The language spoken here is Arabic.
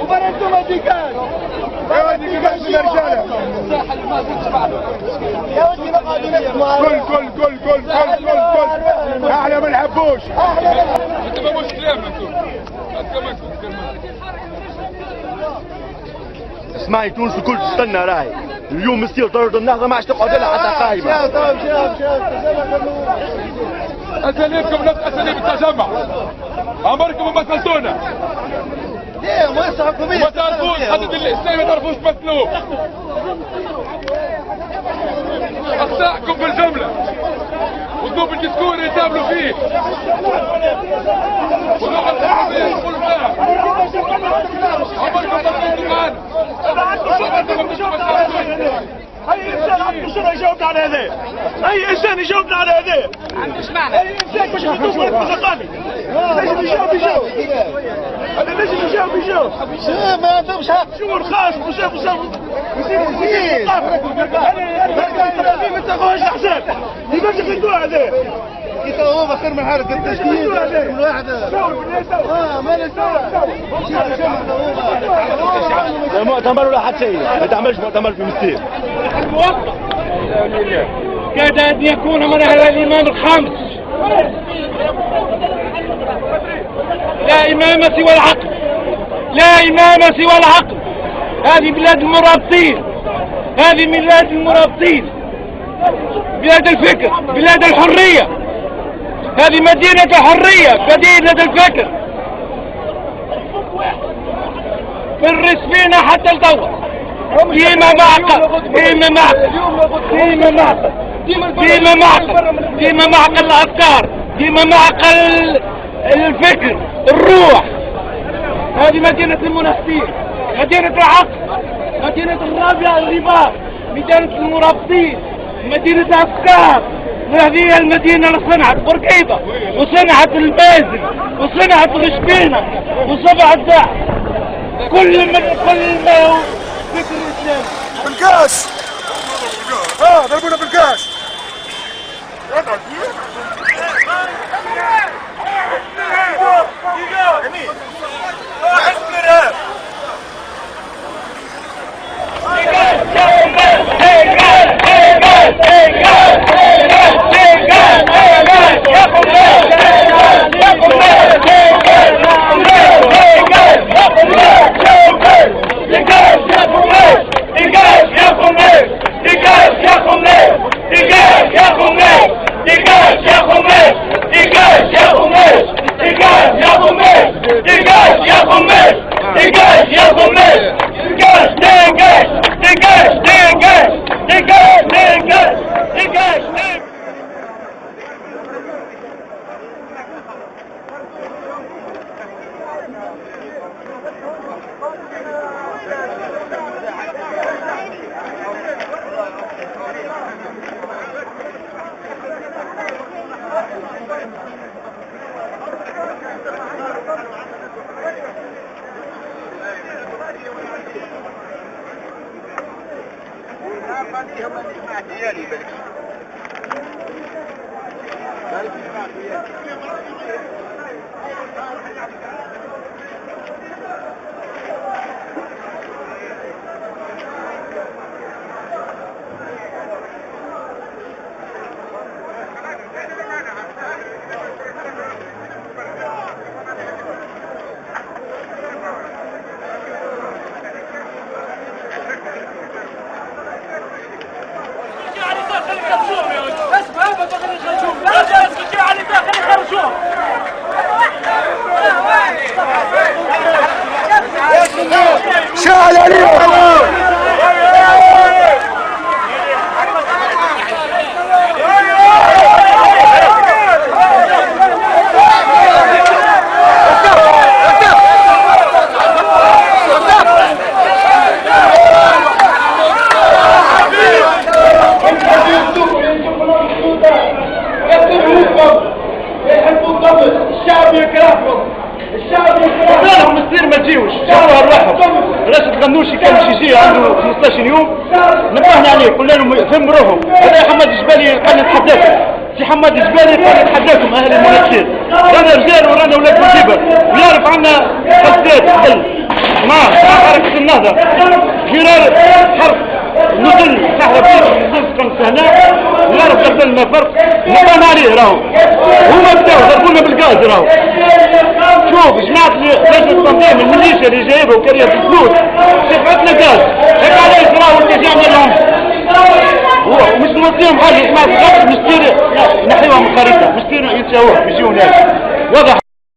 وبرنتم ديكاش يا ديكاش يا رجاله يا ودي نقعدوا نسمع كل احلى ما نحبوش انت ما مش كلام اسمعي تونس الكل تستنى راهي اليوم يصير طرد النهضه ما عادش تقعد لها حتى قايمه. اساليبكم نفس اساليب التجمع عمركم ما مثلتونا. ليه ما يصحكم ما تعرفوش حتى الاسلام ما تعرفوش تمثلوه. اخطائكم بالجمله واسلوب الديسكور اللي تعملوا فيه ولغه الحريه يقولوا فيها عمركم ما مثلتوا معانا. اي انسان عنده شنو يجاوبنا على هذا؟ اي انسان يجاوبنا على هذا؟ عندوش معنى. اي انسان باش يخدم ولد مزقاني لازم يجاوب. هذا لازم يجاوب. ما عندهمش حق. شغل خاص يصير وزير ما تاخذوش الحساب. لماذا تخدوها هذا؟ هو خير من حالك التشكيل كل واحد ما لا مؤتمر ولا حتى شيء ما تعملش مؤتمر في مستير. الموظف كاد ان يكون من اهل الامام الخامس. لا امام سوى العقل. لا امام سوى العقل. هذه بلاد المرابطين. هذه بلاد المرابطين. بلاد الفكر. بلاد الحريه. هذه مدينة الحرية. مدينة الفكر. فرس فينا حتى الدور. ديما معقل الأفكار. ديما معقل الفكر الروح. هذه مدينة المنافقين. مدينة العقل. مدينة الرابعة الرباط. مدينة المرابطين. مدينة أفكار. هذه المدينة اللي صنعت بورقيبة وصنعت البازل وصنعت غشبينة وصبع الداع كل ما هو فكر الإسلام. بالكاش ضربونا بالكاش. شعل عليهم. الشعب يكرهكم. الشعب يكرهكم. مصير ما تجيوش. شعبوا ارواحهم. راشد غنوشي كان باش يجي عنده 15 يوم نبهنا عليه قلنا لهم ذم روحهم. هذا محمد الجبالي قال نتحداكم. سي حماد الجبالي قال نتحداكم اهل المناكير، رانا رجال ورانا ولاد مجيبه ويعرف عنا خزات قبل مع حركه النهضه جرار حرب نزل صحراء نزل كان هنا ويعرف قبل لنا فرق نقام عليه راهو هما بداو ضربونا بالغاز راهو. شوف جماعه لجنه التنظيم الميليشيا اللي جايبه وكريه الفلوس شفعتنا غاز هيك علاش راهو اتجاهنا لهم ومش نوصيهم حاجه اسمها غاز مستير نحيوها من الخريطه مستير ينساوها يجيو ناس واضح.